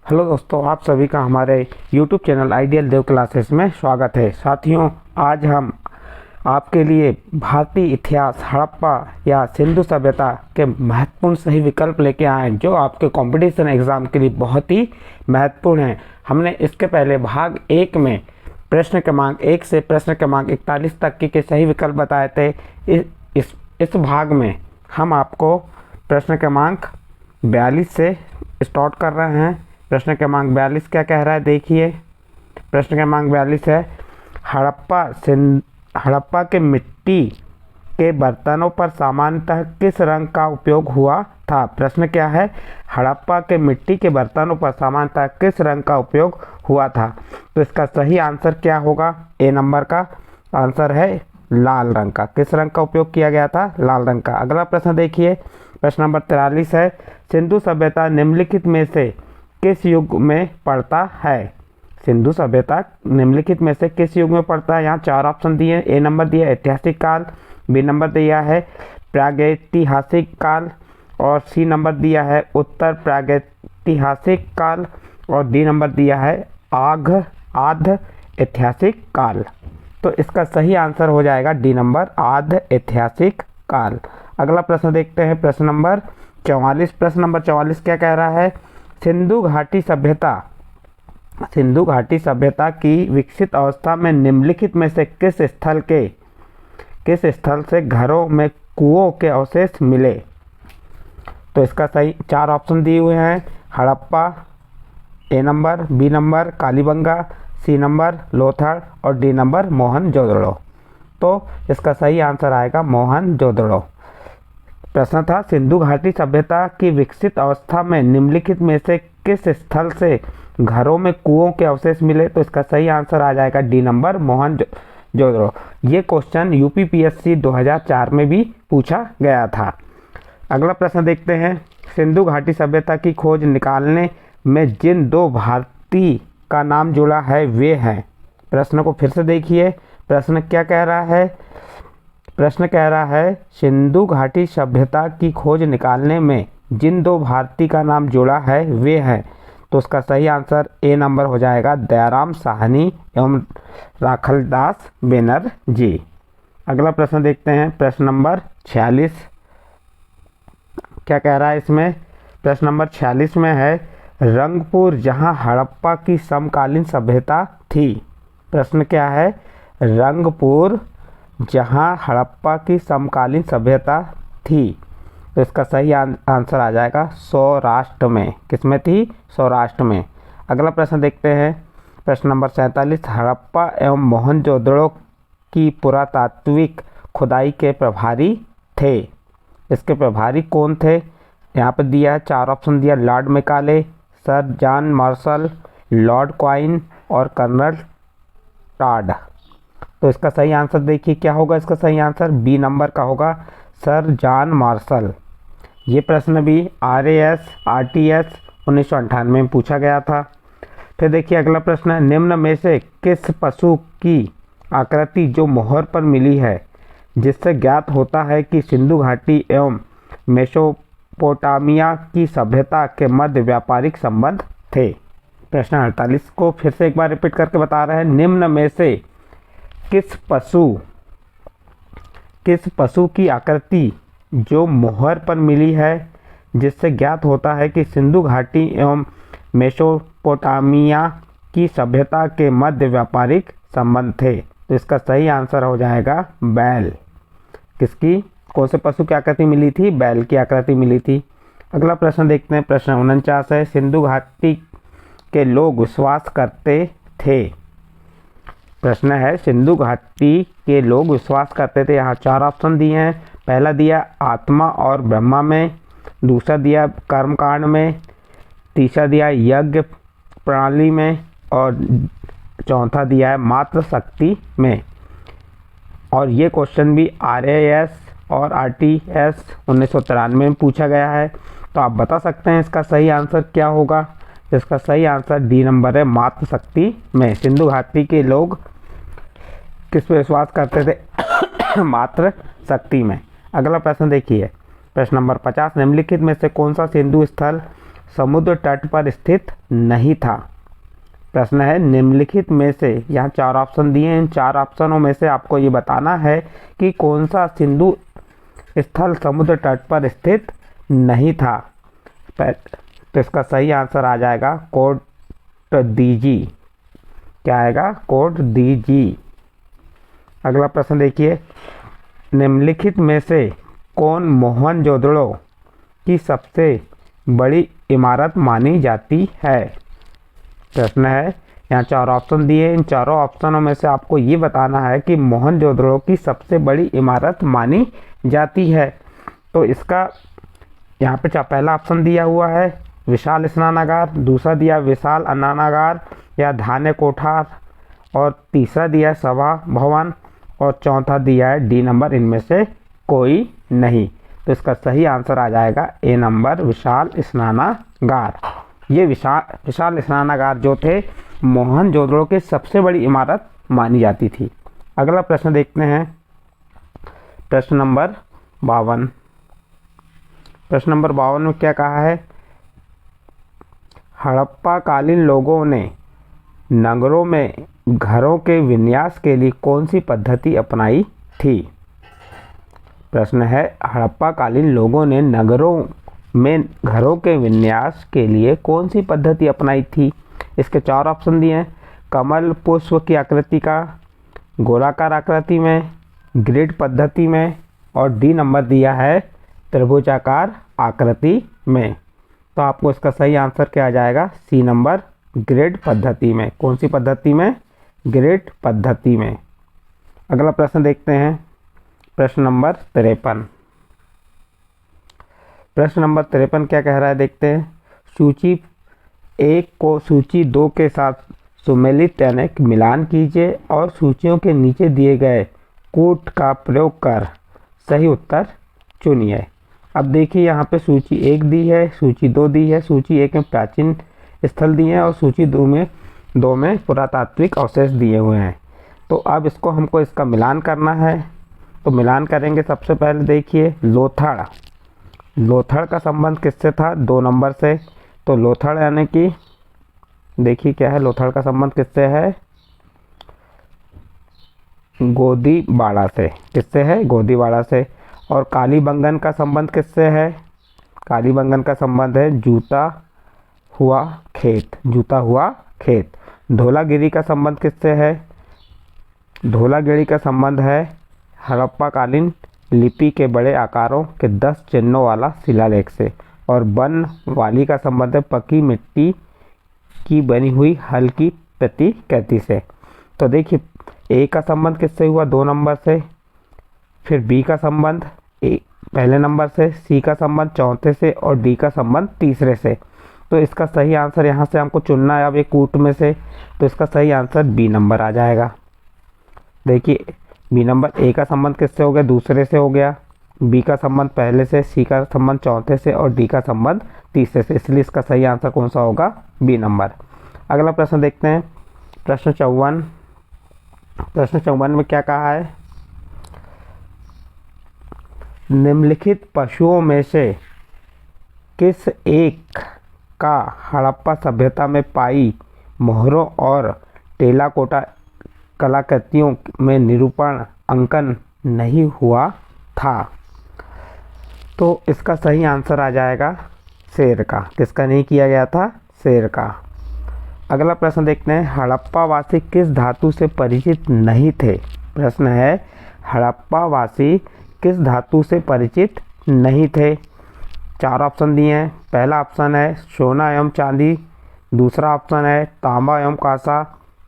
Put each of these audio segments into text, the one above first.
Hello दोस्तों, आप सभी का हमारे YouTube चैनल आइडियल देव क्लासेस में स्वागत है। साथियों, आज हम आपके लिए भारतीय इतिहास हड़प्पा या सिंधु सभ्यता के महत्वपूर्ण सही विकल्प लेके आए हैं जो आपके कंपटीशन एग्ज़ाम के लिए बहुत ही महत्वपूर्ण हैं। हमने इसके पहले भाग 1 में प्रश्न क्रमांक 1 से प्रश्न क्रमांक 41 तक के सही विकल्प बताए थे। इस भाग में हम आपको प्रश्न क्रमांक 42 से स्टार्ट कर रहे हैं। प्रश्न क्रमांक 42 क्या कह रहा है, देखिए। प्रश्न क्रमांक 42 है, हड़प्पा के मिट्टी के बर्तनों पर सामान्यतः किस रंग का उपयोग हुआ था। प्रश्न क्या है, हड़प्पा के मिट्टी के बर्तनों पर सामान्यतः किस रंग का उपयोग हुआ था। तो इसका सही आंसर क्या होगा? ए नंबर का आंसर है लाल रंग का। किस रंग का उपयोग किया गया था? लाल रंग का। अगला प्रश्न देखिए, प्रश्न नंबर 43 है, सिंधु सभ्यता निम्नलिखित में से किस युग में पड़ता है। सिंधु सभ्यता निम्नलिखित में से किस युग में पड़ता है। यहाँ 4 ऑप्शन दिए हैं। ए नंबर दिया है ऐतिहासिक काल, बी नंबर दिया है प्रागैतिहासिक काल और सी नंबर दिया है उत्तर प्रागैतिहासिक काल और डी नंबर दिया है आध ऐतिहासिक काल। तो इसका सही आंसर हो जाएगा डी नंबर, आध ऐतिहासिक काल। अगला प्रश्न देखते हैं, प्रश्न नंबर 44। प्रश्न नंबर 44 क्या कह रहा है, सिंधु घाटी सभ्यता की विकसित अवस्था में निम्नलिखित में से किस स्थल से घरों में कुओं के अवशेष मिले। तो इसका सही 4 ऑप्शन दिए हुए हैं, Harappa, A number, B number Kalibangan, C number Lothal और डी नंबर मोहनजोदड़ो। तो इसका सही आंसर आएगा मोहनजोदड़ो। प्रश्न था, सिंधु घाटी सभ्यता की विकसित अवस्था में निम्नलिखित में से किस स्थल से घरों में कुओं के अवशेष मिले। तो इसका सही आंसर आ जाएगा डी नंबर मोहनजोदड़ो। ये क्वेश्चन यूपीपीएससी 2004 में भी पूछा गया था। अगला प्रश्न देखते हैं, सिंधु घाटी सभ्यता की खोज निकालने में जिन 2 भारतीय का नाम जुड़ा है वे हैं। प्रश्न को फिर से देखिए, प्रश्न क्या कह रहा है। प्रश्न कह रहा है, सिंधु घाटी सभ्यता की खोज निकालने में जिन 2 भारतीय का नाम जुड़ा है वे हैं। तो उसका सही आंसर ए नंबर हो जाएगा, दयाराम साहनी एवं राखलदास बनर्जी। अगला प्रश्न देखते हैं, प्रश्न नंबर 46 क्या कह रहा है इसमें। प्रश्न नंबर 46 में है, रंगपुर जहां हड़प्पा की समकालीन सभ्यता थी। प्रश्न क्या है, रंगपुर जहां हड़प्पा की समकालीन सभ्यता थी। तो इसका सही आंसर आ जाएगा सौराष्ट्र में। किसमें थी? सौराष्ट्र में। अगला प्रश्न देखते हैं, प्रश्न नंबर 47, हड़प्पा एवं मोहनजोदड़ो की पुरातात्विक खुदाई के प्रभारी थे। इसके प्रभारी कौन थे? यहाँ पर दिया है 4 ऑप्शन दिया, Lord Macaulay, sir John Marshall, Lord coin और कर्नल टॉड। तो इसका सही आंसर देखिए क्या होगा। इसका सही आंसर बी नंबर का होगा, सर जॉन मार्शल। ये प्रश्न भी RAS RTS 1998 में पूछा गया था। फिर देखिए अगला प्रश्न है, निम्न में से किस पशु की आकृति जो मोहर पर मिली है जिससे ज्ञात होता है कि सिंधु घाटी एवं मेसोपोटामिया की सभ्यता के मध्य व्यापारिक संबंध थे। प्रश्न 48 को फिर से एक बार रिपीट करके बता रहे हैं, निम्न में से किस पशु की आकृति जो मोहर पर मिली है जिससे ज्ञात होता है कि सिंधु घाटी एवं मेसोपोटामिया की सभ्यता के मध्य व्यापारिक संबंध थे। तो इसका सही आंसर हो जाएगा बैल। किसकी, कौन से पशु की आकृति मिली थी? बैल की आकृति मिली थी। अगला प्रश्न देखते हैं, प्रश्न 49 है, सिंधु घाटी के लोग विश्वास करते थे। प्रश्न है, सिंधु घाटी के लोग विश्वास करते थे। यहाँ 4 ऑप्शन दिए हैं। पहला दिया आत्मा और ब्रह्मा में, दूसरा दिया कर्मकांड में, तीसरा दिया यज्ञ प्रणाली में और चौथा दिया है मात्र शक्ति में। और ये क्वेश्चन भी RAS और RTS 1993 में पूछा गया है। तो आप बता सकते हैं इसका सही आंसर क्या होगा। इसका सही आंसर डी नंबर है, मात्र शक्ति में। सिंधु घाटी के लोग किस पर विश्वास करते थे? मात्र शक्ति में। अगला प्रश्न देखिए, प्रश्न नंबर 50, निम्नलिखित में से कौन सा सिंधु स्थल समुद्र तट पर स्थित नहीं था। प्रश्न है निम्नलिखित में से, यहाँ 4 ऑप्शन दिए हैं, इन 4 ऑप्शनों में से आपको ये बताना है कि कौन सा सिंधु स्थल समुद्र तट पर स्थित नहीं था। तो इसका सही आंसर आ जाएगा कोट दीजी। क्या आएगा? कोट दीजी। अगला प्रश्न देखिए, निम्नलिखित में से कौन मोहनजोदड़ो की सबसे बड़ी इमारत मानी जाती है? प्रश्न है, यहाँ 4 ऑप्शन दिए, इन चारों ऑप्शनों में से आपको ये बताना है कि मोहनजोदड़ो की सबसे बड़ी इमारत मानी जाती है। तो इसका यहाँ पे पहला ऑप्शन दिया हुआ है विशाल स्नानागार, दूसरा दिया विशाल अन्नागार या धान्य कोठार, और तीसरा दिया है सभा भवन, और चौथा दिया है डी नंबर इनमें से कोई नहीं। तो इसका सही आंसर आ जाएगा ए नंबर विशाल स्नानागार। ये विशाल स्नानागार जो थे मोहनजोदड़ो की सबसे बड़ी इमारत मानी जाती थी। अगला प्रश्न देखते हैं, प्रश्न नंबर 52। प्रश्न नंबर 52 में क्या कहा है? हड़प्पा कालीन लोगों ने नगरों में घरों के विन्यास के लिए कौन सी पद्धति अपनाई थी? प्रश्न है, हड़प्पा कालीन लोगों ने नगरों में घरों के विन्यास के लिए कौन सी पद्धति अपनाई थी? इसके 4 ऑप्शन दिए हैं, कमल पुष्प की आकृति का, गोलाकार आकृति में, ग्रिड पद्धति में, और डी नंबर दिया है त्रिभुजाकार आकृति में। तो आपको इसका सही आंसर क्या आ जाएगा? सी नंबर ग्रिड पद्धति में। कौन सी पद्धति में? ग्रिड पद्धति में। अगला प्रश्न देखते हैं, प्रश्न नंबर 53। प्रश्न नंबर 53 क्या कह रहा है देखते हैं। सूची 1 को सूची 2 के साथ सुमेलित यानी कि मिलान कीजिए और सूचियों के नीचे दिए गए कूट का प्रयोग कर सही उत्तर चुनिए। अब देखिए यहाँ पे सूची 1 दी है, सूची 2 दी है, सूची 1 में प्राचीन स्थल दिए हैं और सूची 2 में पुरातात्विक अवशेष दिए हुए हैं। तो अब इसको हमको इसका मिलान करना है। तो मिलान करेंगे। सबसे पहले देखिए लोथड़ का संबंध किससे था? 2 नंबर से। तो लोथड़ यानी कि देखिए क्या है, लोथड़ का संबंध किससे है? गोदीबाड़ा से। किससे है? गोदीबाड़ा से। और कालीबंगन का संबंध किससे है? कालीबंगन का संबंध है जूता हुआ खेत। धौलागिरी का संबंध किससे है? धौलागिरी का संबंध है हड़प्पा कालीन लिपि के बड़े आकारों के 10 चिन्हों वाला शिलालेख से। और वन वाली का संबंध है पक्की मिट्टी की बनी हुई हल्की प्रतिकृति से। तो देखिए ए का संबंध किससे हुआ? 2 नंबर से। फिर बी का संबंध पहले नंबर से, सी का संबंध चौथे से, और डी का संबंध तीसरे से। तो इसका सही आंसर यहाँ से हमको चुनना है अब ये कूट में से। तो इसका सही आंसर बी नंबर आ जाएगा। देखिए बी नंबर, ए का संबंध किससे हो गया? दूसरे से हो गया, बी का संबंध पहले से, सी का संबंध चौथे से, और डी का संबंध तीसरे से। इसलिए इसका सही आंसर कौन सा होगा? B number. अगला प्रश्न देखते हैं, प्रश्न 54। प्रश्न 54 में क्या कहा है? निम्नलिखित पशुओं में से किस एक का हड़प्पा सभ्यता में पाई मोहरों और टेराकोटा कलाकृतियों में निरूपण अंकन नहीं हुआ था? तो इसका सही आंसर आ जाएगा शेर का। किसका नहीं किया गया था? शेर का। अगला प्रश्न देखते हैं, हड़प्पा वासी किस धातु से परिचित नहीं थे? प्रश्न है, हड़प्पा वासी किस धातु से परिचित नहीं थे? 4 ऑप्शन दिए हैं। पहला ऑप्शन है सोना एवं चांदी, दूसरा ऑप्शन है तांबा एवं कांसा,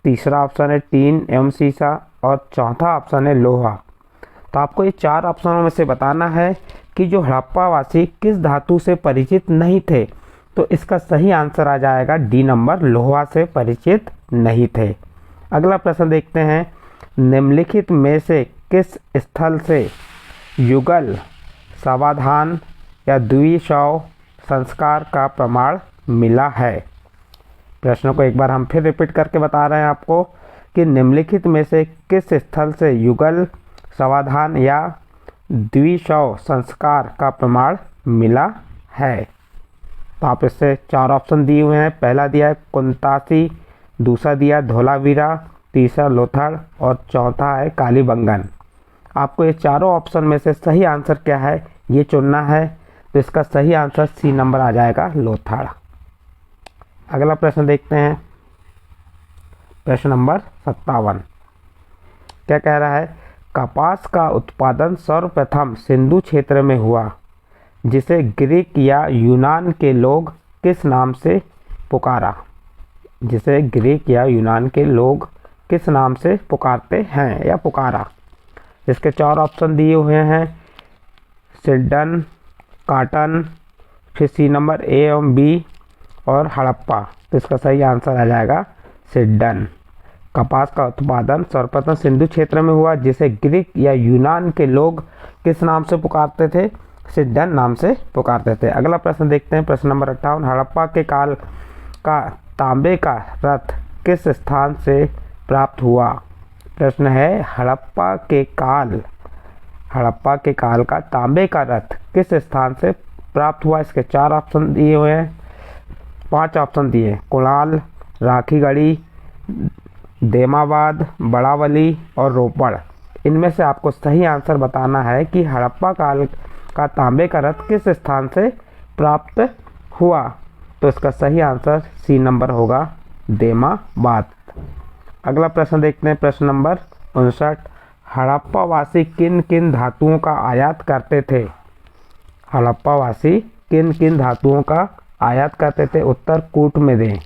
तीसरा ऑप्शन है टीन एवं सीसा, और चौथा ऑप्शन है लोहा। तो आपको ये 4 ऑप्शनों में से बताना है कि जो हड़प्पा वासी किस धातु से परिचित नहीं थे। तो इसका सही आंसर आ जाएगा डी नंबर, लोहा से परिचित नहीं थे। अगला प्रश्न देखते हैं, निम्नलिखित में से किस स्थल से युगल समाधान या द्विशव संस्कार का प्रमाण मिला है? प्रश्नों को एक बार हम फिर रिपीट करके बता रहे हैं आपको कि निम्नलिखित में से किस स्थल से युगल समाधान या द्विशव संस्कार का प्रमाण मिला है? तो आप इससे 4 ऑप्शन दिए हुए हैं। पहला दिया है कुंतासी, दूसरा दिया है धोलावीरा, तीसरा लोथड़ और चौथा है कालीबंगन। आपको ये चारों ऑप्शन में से सही आंसर क्या है ये चुनना है। तो इसका सही आंसर सी नंबर आ जाएगा, लोथड़। अगला प्रश्न देखते हैं, प्रश्न नंबर 57। क्या कह रहा है? कपास का उत्पादन सर्वप्रथम सिंधु क्षेत्र में हुआ, जिसे ग्रीक या यूनान के लोग किस नाम से पुकारा? जिसे ग्रीक या यूनान के लोग किस नाम से पुकारते हैं या पुकारा? इसके 4 ऑप्शन दिए हुए हैं, सिडन, काटन, फिर सी नंबर ए एवं बी और हड़प्पा। तो इसका सही आंसर आ जाएगा सिडन। कपास का उत्पादन सर्वप्रथम सिंधु क्षेत्र में हुआ, जिसे ग्रीक या यूनान के लोग किस नाम से पुकारते थे? सिडन नाम से पुकारते थे। अगला प्रश्न देखते हैं, प्रश्न नंबर 58। हड़प्पा के काल का तांबे का रथ किस स्थान से प्राप्त हुआ? प्रश्न है हड़प्पा के काल का तांबे का रथ किस स्थान से प्राप्त हुआ? इसके 4 ऑप्शन दिए हुए हैं, 5 ऑप्शन दिए, कुणाल, राखीगढ़ी, देमाबाद, बड़ावली और रोपड़। इनमें से आपको सही आंसर बताना है कि हड़प्पा काल का तांबे का रथ किस स्थान से प्राप्त हुआ। तो इसका सही आंसर सी नंबर होगा, देमाबाद। अगला प्रश्न देखते हैं, प्रश्न नंबर 59। हड़प्पावासी किन किन धातुओं का आयात करते थे? हड़प्पावासी किन किन धातुओं का आयात करते थे? उत्तर कूट में दें।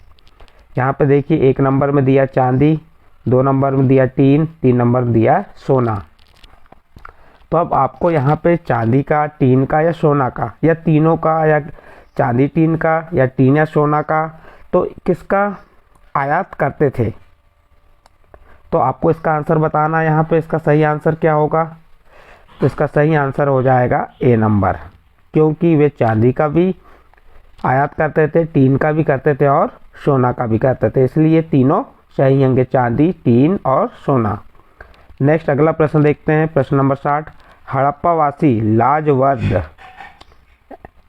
यहाँ पे देखिए 1 नंबर में दिया चांदी, 2 नंबर में दिया टीन, 3 नंबर में दिया सोना। तो अब आपको यहाँ पे चांदी का, टीन का या सोना का या तीनों का, या चांदी टीन का या टीन या सोना का, तो किसका आयात करते थे? तो आपको इसका आंसर बताना है। यहाँ पे इसका सही आंसर क्या होगा? तो इसका सही आंसर हो जाएगा ए नंबर, क्योंकि वे चांदी का भी आयात करते थे, टीन का भी करते थे और सोना का भी करते थे, इसलिए तीनों सही होंगे, चांदी, टीन और सोना। नेक्स्ट अगला प्रश्न देखते हैं, प्रश्न नंबर 60। हड़प्पावासी लाजवर्द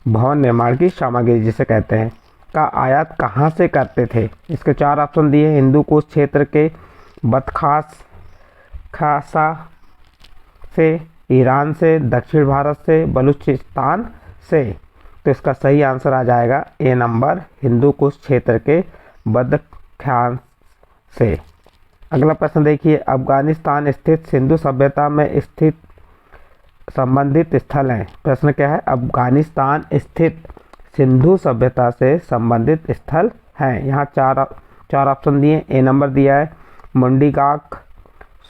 भवन निर्माण की सामग्री जिसे कहते हैं का आयात कहाँ से करते थे? इसके 4 ऑप्शन दिए, हिंदू कुश क्षेत्र के, बदखास खासा से, ईरान से, दक्षिण भारत से, बलूचिस्तान से। तो इसका सही आंसर आ जाएगा ए नंबर, हिंदू कुश क्षेत्र के बदखास से। अगला प्रश्न देखिए, अफगानिस्तान स्थित सिंधु सभ्यता में स्थित संबंधित स्थल हैं। प्रश्न क्या है? अफगानिस्तान स्थित सिंधु सभ्यता से संबंधित स्थल हैं। यहाँ चार ऑप्शन दिए, ए नंबर दिया है मुंडीगाक,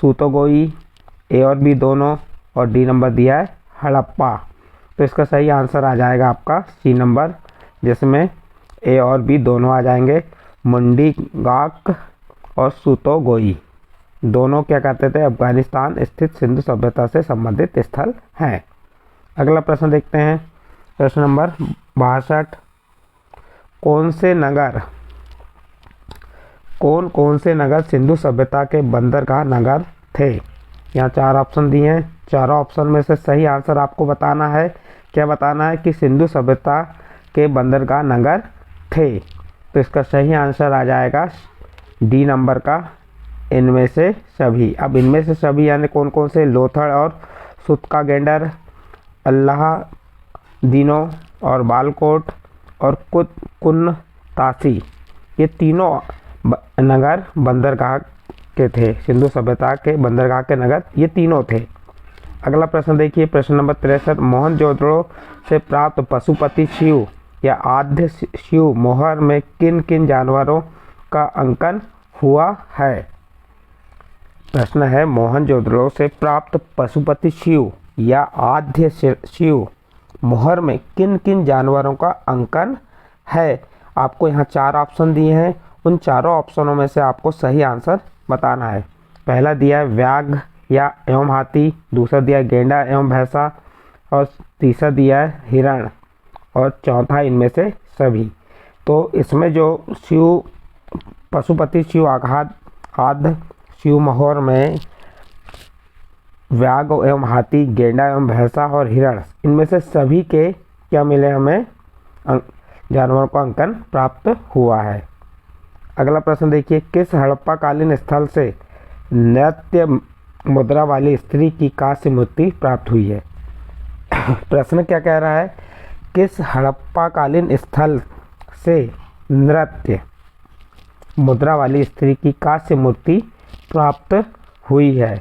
सूतोगोई, ए और बी दोनों, और डी नंबर दिया है हड़प्पा। तो इसका सही आंसर आ जाएगा आपका सी नंबर, जिसमें ए और बी दोनों आ जाएंगे। मुंडीगाक और सूतोगोई दोनों क्या कहते थे? अफगानिस्तान स्थित सिंधु सभ्यता से संबंधित स्थल हैं। अगला प्रश्न देखते हैं, प्रश्न नंबर 62। कौन कौन से नगर सिंधु सभ्यता के बंदरगाह नगर थे? यहाँ 4 ऑप्शन दिए हैं, चारों ऑप्शन में से सही आंसर आपको बताना है। क्या बताना है? कि सिंधु सभ्यता के बंदरगाह नगर थे। तो इसका सही आंसर आ जाएगा डी नंबर का, इनमें से सभी। अब इनमें से सभी यानी कौन कौन से? लोथड़ और सुतकागेंडर, अल्लादीनो और बालकोट और कुनतासी, ये तीनों नगर बंदरगाह के थे। सिंधु सभ्यता के बंदरगाह के नगर ये तीनों थे। अगला प्रश्न देखिए, प्रश्न नंबर 63। मोहनजोदड़ो से प्राप्त पशुपति शिव या आद्य शिव मोहर में किन किन जानवरों का अंकन हुआ है? प्रश्न है, मोहनजोदड़ो से प्राप्त पशुपति शिव या आद्य शिव मोहर में किन किन जानवरों का अंकन है? आपको यहाँ 4 ऑप्शन दिए हैं, उन चारों ऑप्शनों में से आपको सही आंसर बताना है। पहला दिया है व्याघ्र या एवं हाथी, दूसरा दिया है गेंडा एवं भैंसा, और तीसरा दिया है हिरण, और चौथा इनमें से सभी। तो इसमें जो शिव पशुपति शिव आद्य शिव मोहर में व्याघ्र एवं हाथी, गेंडा एवं भैंसा और हिरण, इनमें से सभी के क्या मिले हमें? जानवरों का अंकन प्राप्त हुआ है। अगला प्रश्न देखिए, किस हड़प्पा कालीन स्थल से नृत्य मुद्रा वाली स्त्री की कांस्य मूर्ति प्राप्त हुई है? प्रश्न क्या कह रहा है, किस हड़प्पा कालीन स्थल से नृत्य मुद्रा वाली स्त्री की कांस्य मूर्ति प्राप्त हुई है?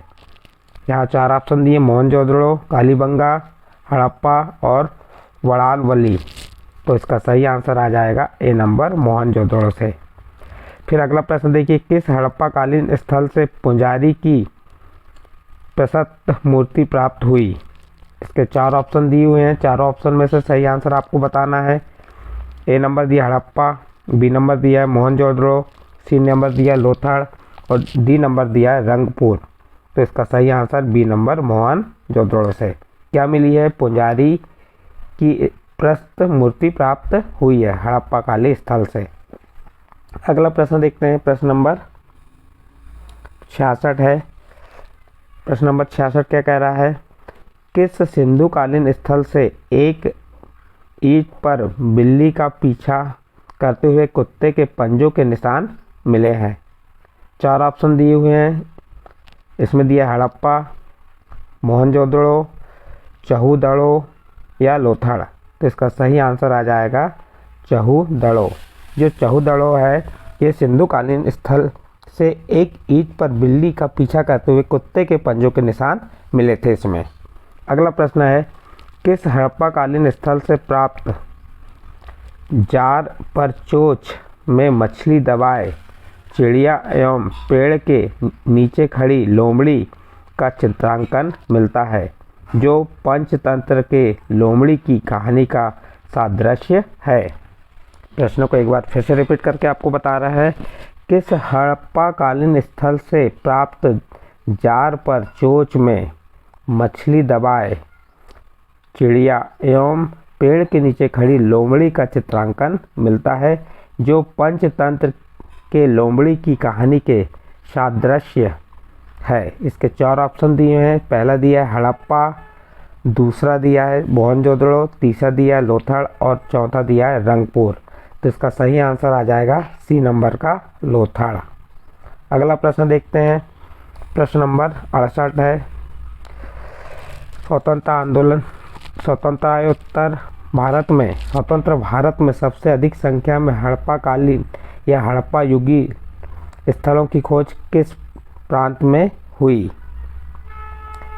यहाँ 4 ऑप्शन दिए, मोहनजोदड़ो, कालीबंगा, हड़प्पा और वड़ालवली। तो इसका सही आंसर आ जाएगा ए नंबर, मोहनजोदड़ो से। फिर अगला प्रश्न देखिए, किस हड़प्पा कालीन स्थल से पुजारी की प्रशस्त मूर्ति प्राप्त हुई? इसके 4 ऑप्शन दिए हुए हैं, चारों ऑप्शन में से सही आंसर आपको बताना है। ए नंबर दिया हड़प्पा, बी नंबर दिया है मोहनजोदड़ो, सी नंबर दिया लोथड़ और डी नंबर दिया है रंगपुर। तो इसका सही आंसर बी नंबर, मोहनजोदड़ो से क्या मिली है, पुजारी की प्रशस्त मूर्ति प्राप्त हुई है हड़प्पा कालीन स्थल से। अगला प्रश्न देखते हैं, प्रश्न नंबर 66 है। प्रश्न नंबर 66 क्या कह रहा है, किस सिंधु कालीन स्थल से एक ईंट पर बिल्ली का पीछा करते हुए कुत्ते के पंजों के निशान मिले हैं? 4 ऑप्शन दिए हुए हैं, इसमें दिया हड़प्पा, मोहनजोदड़ो, चहूदड़ो या लोथड़। तो इसका सही आंसर आ जाएगा चहूदड़ो। जो चहूदड़ो है ये सिंधु कालीन स्थल से एक ईंट पर बिल्ली का पीछा करते हुए कुत्ते के पंजों के निशान मिले थे इसमें। अगला प्रश्न है, किस हड़प्पा कालीन स्थल से प्राप्त जार पर चोंच में मछली दबाए चिड़िया एवं पेड़ के नीचे खड़ी लोमड़ी का चित्रांकन मिलता है, जो पंचतंत्र के लोमड़ी की कहानी का सादृश्य है? प्रश्नों को एक बार फिर से रिपीट करके आपको बता रहा है, किस हड़प्पा कालीन स्थल से प्राप्त जार पर चोंच में मछली दबाए चिड़िया एवं पेड़ के नीचे खड़ी लोमड़ी का चित्रांकन मिलता है, जो पंचतंत्र के लोमड़ी की कहानी के सादृश्य है? इसके 4 ऑप्शन दिए हैं, पहला दिया है हड़प्पा, दूसरा दिया है मोहनजोदड़ो, तीसरा दिया है लोथड़ और चौथा दिया है रंगपुर। तो इसका सही आंसर आ जाएगा सी नंबर का, लोथड़। अगला प्रश्न देखते हैं, प्रश्न नंबर 68 है। स्वतंत्रता स्वतंत्र भारत में सबसे अधिक संख्या में हड़प्पा कालीन या हड़प्पा युगी स्थलों की खोज किस प्रांत में हुई?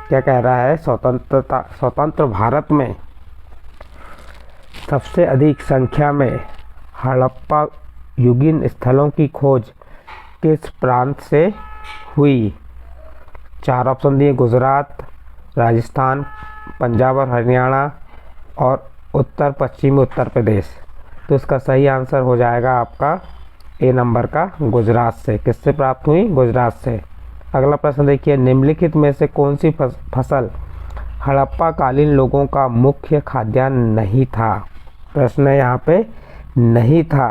क्या कह रहा है, स्वतंत्र भारत में सबसे अधिक संख्या में हड़प्पा युगीन स्थलों की खोज किस प्रांत से हुई? 4 ऑप्शन दिए, गुजरात, राजस्थान, पंजाब और हरियाणा और उत्तर पश्चिमी उत्तर प्रदेश। तो इसका सही आंसर हो जाएगा आपका ए नंबर का, गुजरात से। किससे प्राप्त हुई? गुजरात से। अगला प्रश्न देखिए, निम्नलिखित में से कौन सी फसल हड़प्पा कालीन लोगों का मुख्य खाद्यान्न नहीं था? प्रश्न है यहाँ पे नहीं था।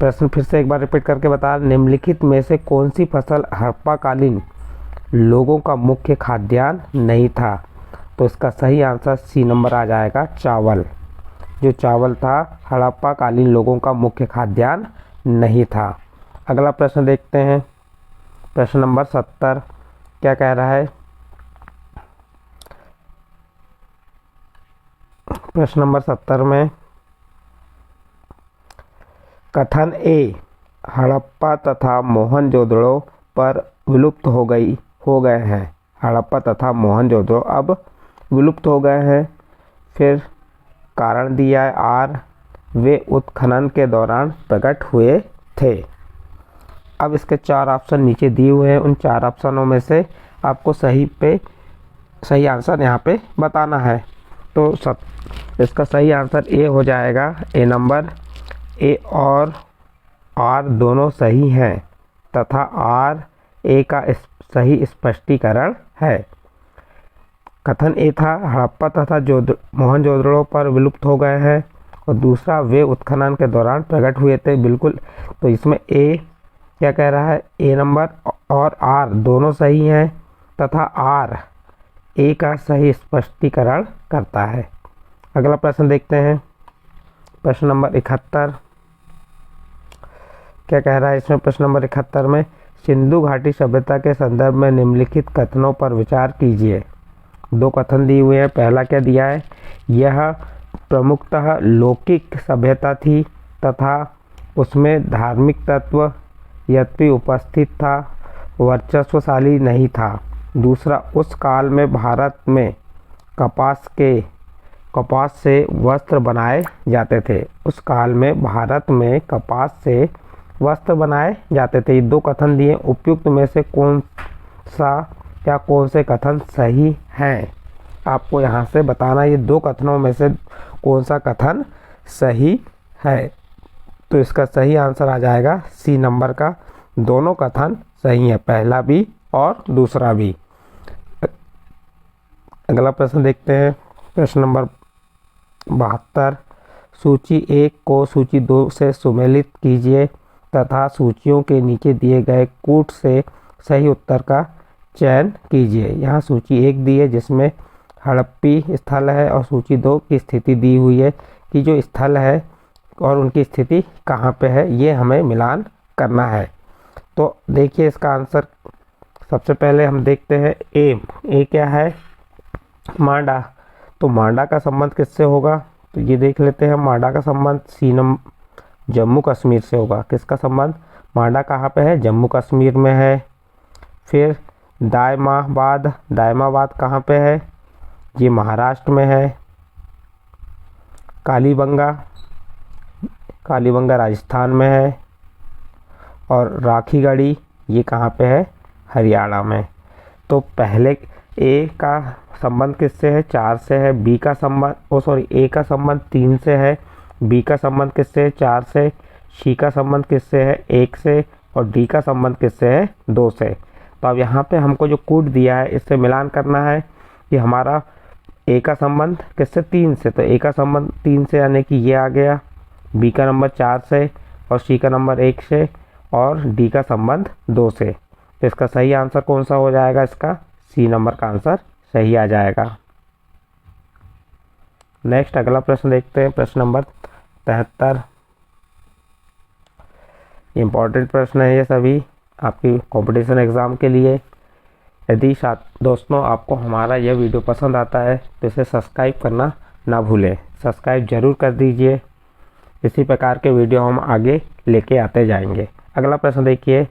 प्रश्न फिर से एक बार रिपीट करके बता, निम्नलिखित में से कौन सी फसल हड़प्पा कालीन लोगों का मुख्य खाद्यान्न नहीं था? तो इसका सही आंसर सी नंबर आ जाएगा, चावल। जो चावल था हड़प्पा कालीन लोगों का मुख्य खाद्यान्न नहीं था। अगला प्रश्न देखते हैं, प्रश्न नंबर 70 क्या कह रहा है? प्रश्न नंबर 70 में कथन ए हड़प्पा तथा मोहनजोदड़ो पर विलुप्त हो गए हैं। हड़प्पा तथा मोहनजोदड़ो अब विलुप्त हो गए हैं। फिर कारण दिया है आर, वे उत्खनन के दौरान प्रकट हुए थे। अब इसके 4 ऑप्शन नीचे दिए हुए हैं, उन 4 ऑप्शनों में से आपको सही आंसर यहाँ पे बताना है। तो इसका सही आंसर ए हो जाएगा, ए नंबर। ए और आर दोनों सही हैं तथा आर ए का सही स्पष्टीकरण है। कथन ए था हड़प्पा तथा मोहनजोदड़ो पर विलुप्त हो गए हैं और दूसरा वे उत्खनन के दौरान प्रकट हुए थे। बिल्कुल, तो इसमें ए क्या कह रहा है, ए नंबर और आर दोनों सही हैं तथा आर ए का सही स्पष्टीकरण करता है। अगला प्रश्न देखते हैं, प्रश्न नंबर 71 क्या कह रहा है इसमें? प्रश्न नंबर 71 में सिंधु घाटी सभ्यता के संदर्भ में निम्नलिखित कथनों पर विचार कीजिए। 2 कथन दिए हुए हैं। पहला क्या दिया है? यह प्रमुखतः लौकिक सभ्यता थी तथा उसमें धार्मिक तत्व यद्यपि उपस्थित था, वर्चस्वशाली नहीं था। दूसरा, उस काल में भारत में कपास से वस्त्र बनाए जाते थे। उस काल में भारत में कपास से वस्त्र बनाए जाते थे। ये 2 कथन दिए, उपयुक्त में से कौन से कथन सही हैं? आपको यहाँ से बताना ये 2 कथनों में से कौन सा कथन सही है। तो इसका सही आंसर आ जाएगा सी नंबर का। दोनों कथन सही है, पहला भी और दूसरा भी। अगला प्रश्न देखते हैं। प्रश्न नंबर 72 सूची 1 को सूची 2 से सुमेलित कीजिए तथा सूचियों के नीचे दिए गए कूट से सही उत्तर का चयन कीजिए। यहाँ सूची 1 दी है जिसमें हड़प्पी स्थल है और सूची 2 की स्थिति दी हुई है कि जो स्थल है और उनकी स्थिति कहाँ पे है, ये हमें मिलान करना है। तो देखिए इसका आंसर सबसे पहले हम देखते हैं ए क्या है? मांडा। तो मांडा का संबंध किससे होगा? तो ये देख लेते हैं। मांडा का संबंध जम्मू कश्मीर से होगा। किसका संबंध? मांडा कहाँ पे है? जम्मू कश्मीर में है। फिर दायमाबाद कहाँ पे है? ये महाराष्ट्र में है। कालीबंगा राजस्थान में है। और राखीगढ़ी ये कहाँ पे है? हरियाणा में। तो पहले ए का संबंध किससे है? 4 से है। ए का संबंध 3 से है। बी का संबंध किससे है? 4 से। सी का संबंध किससे है? 1 से। और डी का संबंध किससे है? 2 से। तो अब यहाँ पे हमको जो कूट दिया है इससे मिलान करना है कि हमारा ए का संबंध किससे? 3 से। तो ए का संबंध 3 से यानी कि ये आ गया। बी का नंबर 4 से और सी का नंबर 1 से और डी का संबंध 2 से। तो इसका सही आंसर कौन सा हो जाएगा? इसका सी नंबर का आंसर सही आ जाएगा। नेक्स्ट अगला प्रश्न देखते हैं। प्रश्न नंबर 73 इम्पॉर्टेंट प्रश्न है ये सभी आपकी कंपटीशन एग्ज़ाम के लिए। यदि दोस्तों आपको हमारा यह वीडियो पसंद आता है तो इसे सब्सक्राइब करना ना भूलें। सब्सक्राइब जरूर कर दीजिए। इसी प्रकार के वीडियो हम आगे लेके आते जाएंगे। अगला प्रश्न देखिए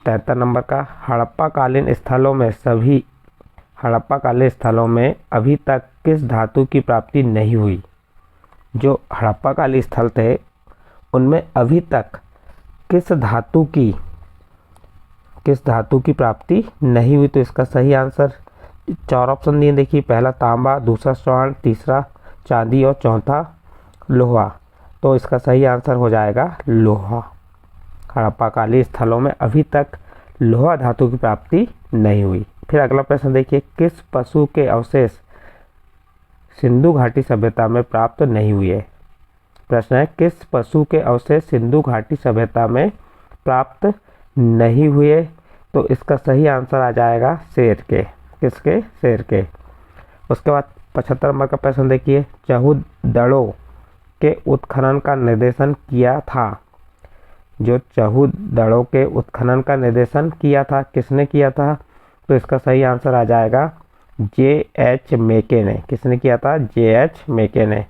73 नंबर का। हड़प्पा कालीन स्थलों में अभी तक किस धातु की प्राप्ति नहीं हुई? जो हड़प्पा कालीन स्थल थे उनमें अभी तक किस धातु की प्राप्ति नहीं हुई? तो इसका सही आंसर 4 ऑप्शन दिए देखिए। पहला तांबा, दूसरा स्वर्ण, तीसरा चांदी और चौथा लोहा। तो इसका सही आंसर हो जाएगा लोहा। हड़प्पा कालीन स्थलों में अभी तक लोहा धातु की प्राप्ति नहीं हुई। फिर अगला प्रश्न देखिए। किस पशु के अवशेष सिंधु घाटी सभ्यता में प्राप्त नहीं हुए? प्रश्न है किस पशु के अवशेष सिंधु घाटी सभ्यता में प्राप्त नहीं हुए? तो इसका सही आंसर आ जाएगा शेर के। किसके? शेर के। उसके बाद 75 नंबर का प्रश्न देखिए। चहुदड़ों के उत्खनन का निर्देशन किया था। जो चहुदड़ों के उत्खनन का निर्देशन किया था किसने किया था? तो इसका सही आंसर आ जाएगा J.H. मेके ने। किसने किया था? J.H. मेके ने।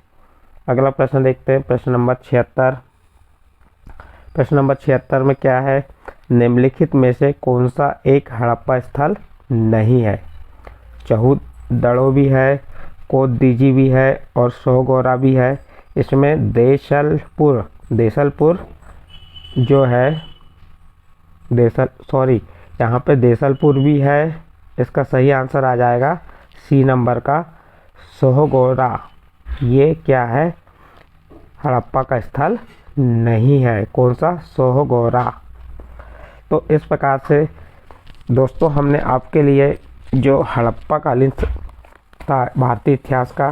अगला प्रश्न देखते हैं। प्रश्न नंबर 76। प्रश्न नंबर 76 में क्या है? निम्नलिखित में से कौन सा एक हड़प्पा स्थल नहीं है? चहुदड़ो भी है, कोददीजी भी है और सोहगौरा भी है। इसमें देसलपुर जो है यहाँ पे देसलपुर भी है। इसका सही आंसर आ जाएगा सी नंबर का सोहगौरा। ये क्या है? हड़प्पा का स्थल नहीं है। कौन सा? सोहगौरा। तो इस प्रकार से दोस्तों हमने आपके लिए जो हड़प्पा कालीन भारतीय इतिहास का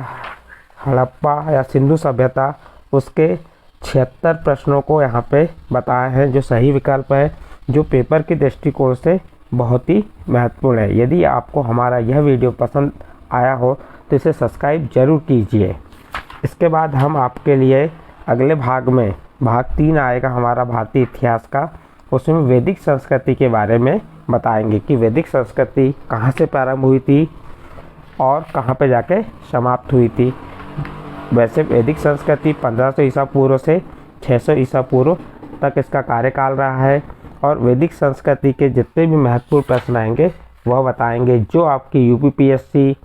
हड़प्पा या सिंधु सभ्यता उसके 76 प्रश्नों को यहाँ पे बताए हैं जो सही विकल्प है, जो पेपर के दृष्टिकोण से बहुत ही महत्वपूर्ण है। यदि आपको हमारा यह वीडियो पसंद आया हो तो इसे सब्सक्राइब जरूर कीजिए। इसके बाद हम आपके लिए अगले भाग में भाग 3 आएगा हमारा भारतीय इतिहास का। उसमें वैदिक संस्कृति के बारे में बताएंगे कि वैदिक संस्कृति कहाँ से प्रारंभ हुई थी और कहाँ पे जाके समाप्त हुई थी। वैसे वैदिक संस्कृति 1500 ईसा पूर्व से 600 ईसा पूर्व तक इसका कार्यकाल रहा है। और वैदिक संस्कृति के जितने भी महत्वपूर्ण प्रश्न आएंगे वह बताएंगे, जो आपकी यूपीपीएससी,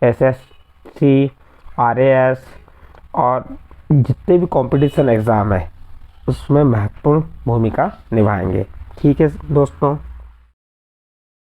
एसएससी, आरएएस और जितने भी कंपटीशन एग्ज़ाम है उसमें महत्वपूर्ण भूमिका निभाएंगे। ठीक है दोस्तों।